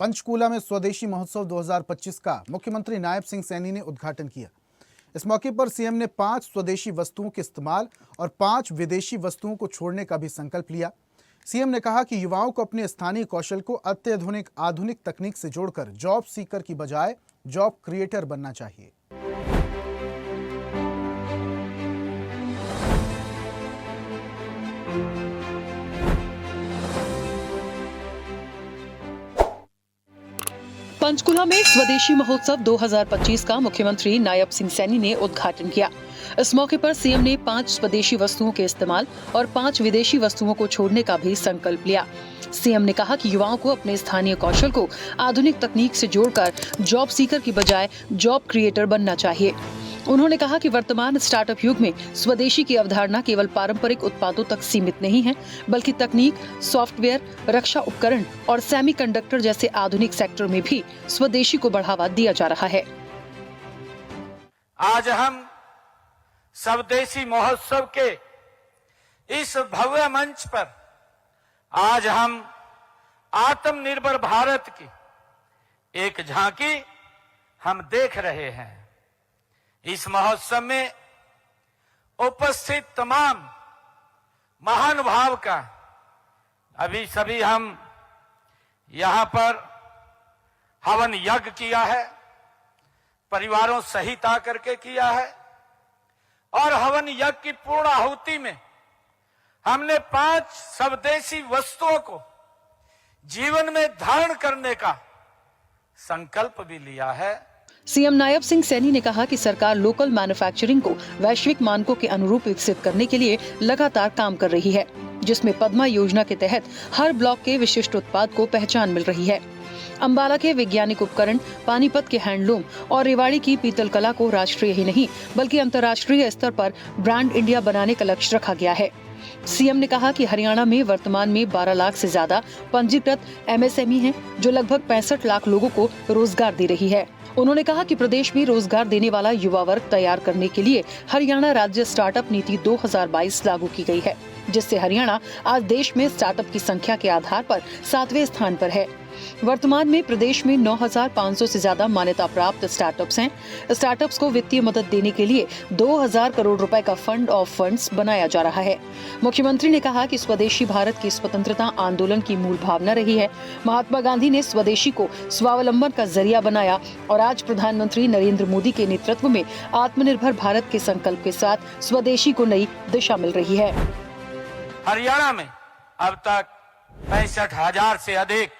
पंचकूला में स्वदेशी महोत्सव 2025 का मुख्यमंत्री नायब सिंह सैनी ने उद्घाटन किया। इस मौके पर सीएम ने 5 स्वदेशी वस्तुओं के इस्तेमाल और 5 विदेशी वस्तुओं को छोड़ने का भी संकल्प लिया। सीएम ने कहा कि युवाओं को अपने स्थानीय कौशल को अत्याधुनिक आधुनिक तकनीक से जोड़कर जॉब सीकर की बजाय जॉब क्रिएटर बनना चाहिए। पंचकुला में स्वदेशी महोत्सव 2025 का मुख्यमंत्री नायब सिंह सैनी ने उद्घाटन किया। इस मौके पर सीएम ने 5 स्वदेशी वस्तुओं के इस्तेमाल और 5 विदेशी वस्तुओं को छोड़ने का भी संकल्प लिया। सीएम ने कहा कि युवाओं को अपने स्थानीय कौशल को आधुनिक तकनीक से जोड़कर जॉब सीकर की बजाय जॉब क्रिएटर बनना चाहिए। उन्होंने कहा कि वर्तमान स्टार्टअप युग में स्वदेशी की अवधारणा केवल पारंपरिक उत्पादों तक सीमित नहीं है, बल्कि तकनीक, सॉफ्टवेयर, रक्षा उपकरण और सेमीकंडक्टर जैसे आधुनिक सेक्टर में भी स्वदेशी को बढ़ावा दिया जा रहा है। आज हम स्वदेशी महोत्सव के इस भव्य मंच पर आज हम आत्मनिर्भर भारत की एक झांकी हम देख रहे हैं। इस महोत्सव में उपस्थित तमाम महानुभाव का अभी सभी हम यहां पर हवन यज्ञ किया है, परिवारों सहित आकर के किया है और हवन यज्ञ की पूर्ण आहुति में हमने 5 स्वदेशी वस्तुओं को जीवन में धारण करने का संकल्प भी लिया है। सीएम नायब सिंह सैनी ने कहा कि सरकार लोकल मैन्युफैक्चरिंग को वैश्विक मानकों के अनुरूप विकसित करने के लिए लगातार काम कर रही है, जिसमें पद्मा योजना के तहत हर ब्लॉक के विशिष्ट उत्पाद को पहचान मिल रही है। अंबाला के वैज्ञानिक उपकरण, पानीपत के हैंडलूम और रेवाड़ी की पीतल कला को राष्ट्रीय ही नहीं बल्कि अंतर्राष्ट्रीय स्तर पर ब्रांड इंडिया बनाने का लक्ष्य रखा गया है। सीएम ने कहा कि हरियाणा में वर्तमान में 12 लाख से ज्यादा पंजीकृत एमएसएमई हैं, जो लगभग 65 लाख लोगों को रोजगार दे रही है। उन्होंने कहा कि प्रदेश में रोजगार देने वाला युवा वर्ग तैयार करने के लिए हरियाणा राज्य स्टार्टअप नीति 2022 लागू की गई है, जिससे हरियाणा आज देश में स्टार्टअप की संख्या के आधार पर 7वें स्थान पर है। वर्तमान में प्रदेश में 9,500 से ज्यादा मान्यता प्राप्त स्टार्टअप्स हैं। स्टार्टअप्स को वित्तीय मदद देने के लिए 2,000 करोड़ रुपए का फंड ऑफ फंड्स बनाया जा रहा है। मुख्यमंत्री ने कहा कि स्वदेशी भारत की स्वतंत्रता आंदोलन की मूल भावना रही है। महात्मा गांधी ने स्वदेशी को स्वावलंबन का जरिया बनाया और आज प्रधानमंत्री नरेंद्र मोदी के नेतृत्व में आत्मनिर्भर भारत के संकल्प के साथ स्वदेशी को नई दिशा मिल रही है। हरियाणा में अब तक 65,000 से अधिक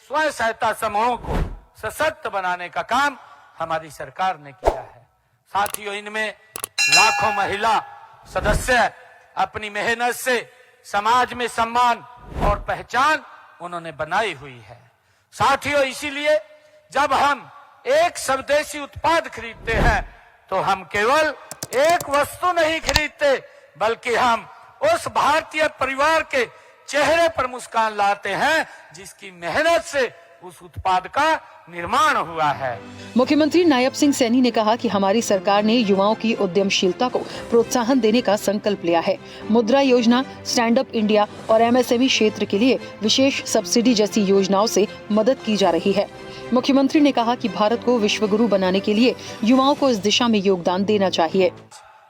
स्वयं सहायता समूहों को सशक्त बनाने का काम हमारी सरकार ने किया है। साथियों, इनमें लाखों महिला सदस्य अपनी मेहनत से समाज में सम्मान और पहचान उन्होंने बनाई हुई है। साथियों, इसीलिए जब हम एक स्वदेशी उत्पाद खरीदते हैं तो हम केवल एक वस्तु नहीं खरीदते, बल्कि हम उस भारतीय परिवार के चेहरे पर मुस्कान लाते हैं जिसकी मेहनत से उस उत्पाद का निर्माण हुआ है। मुख्यमंत्री नायब सिंह सैनी ने कहा कि हमारी सरकार ने युवाओं की उद्यमशीलता को प्रोत्साहन देने का संकल्प लिया है। मुद्रा योजना, स्टैंड अप इंडिया और एमएसएमई क्षेत्र के लिए विशेष सब्सिडी जैसी योजनाओं से मदद की जा रही है। मुख्यमंत्री ने कहा कि भारत को विश्व गुरु बनाने के लिए युवाओं को इस दिशा में योगदान देना चाहिए।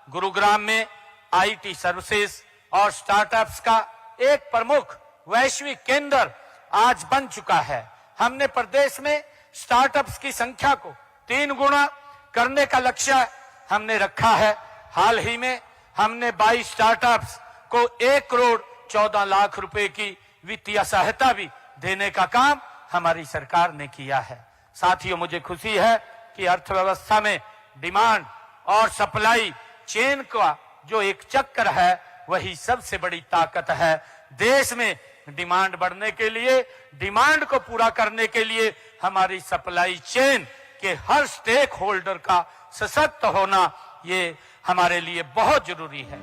गुरुग्राम में आईटी सर्विसेज और स्टार्टअप्स का एक प्रमुख वैश्विक केंद्र आज बन चुका है। हमने प्रदेश में स्टार्टअप्स की संख्या को 3 गुना करने का लक्ष्य हमने रखा है। हाल ही में हमने 22 स्टार्टअप्स को 1 करोड़ 14 लाख रुपए की वित्तीय सहायता भी देने का काम हमारी सरकार ने किया है। साथियों, मुझे खुशी है कि अर्थव्यवस्था में डिमांड और सप्लाई चेन का जो एक चक्र है वही सबसे बड़ी ताकत है। देश में डिमांड बढ़ने के लिए, डिमांड को पूरा करने के लिए हमारी सप्लाई चेन के हर स्टेक होल्डर का सशक्त होना ये हमारे लिए बहुत जरूरी है।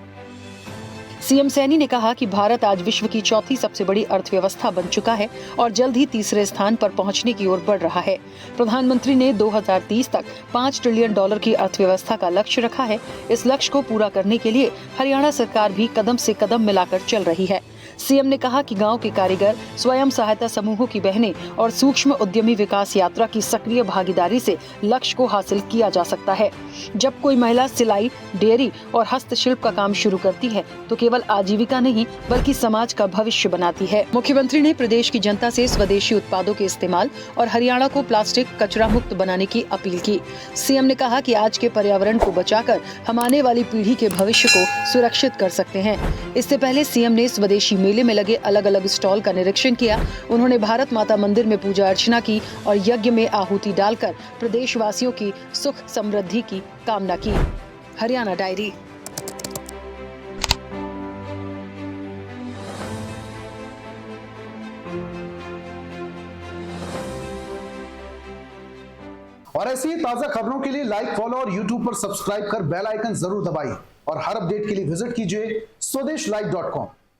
सीएम सैनी ने कहा कि भारत आज विश्व की 4थी सबसे बड़ी अर्थव्यवस्था बन चुका है और जल्द ही 3रे स्थान पर पहुंचने की ओर बढ़ रहा है। प्रधानमंत्री ने 2030 तक $5 ट्रिलियन की अर्थव्यवस्था का लक्ष्य रखा है। इस लक्ष्य को पूरा करने के लिए हरियाणा सरकार भी कदम से कदम मिलाकर चल रही है। सीएम ने कहा कि गांव के कारीगर, स्वयं सहायता समूहों की बहनें और सूक्ष्म उद्यमी विकास यात्रा की सक्रिय भागीदारी से लक्ष्य को हासिल किया जा सकता है। जब कोई महिला सिलाई, डेयरी और हस्तशिल्प का काम शुरू करती है तो केवल आजीविका नहीं बल्कि समाज का भविष्य बनाती है। मुख्यमंत्री ने प्रदेश की जनता से स्वदेशी उत्पादों के इस्तेमाल और हरियाणा को प्लास्टिक कचरा मुक्त बनाने की अपील की। सीएम ने कहा कि आज के पर्यावरण को बचाकर हम आने वाली पीढ़ी के भविष्य को सुरक्षित कर सकते हैं। इससे पहले सीएम ने स्वदेशी मेले में लगे अलग-अलग स्टॉल का निरीक्षण किया। उन्होंने भारत माता मंदिर में पूजा अर्चना की और यज्ञ में आहुति डालकर प्रदेशवासियों की सुख समृद्धि की कामना की। हरियाणा डायरी। और ऐसी ही ताजा खबरों के लिए लाइक, फॉलो और यूट्यूब पर सब्सक्राइब कर बेल आइकन जरूर दबाइए और हर अपडेट के लिए विजिट कीजिए स्वदेशलाइव.com।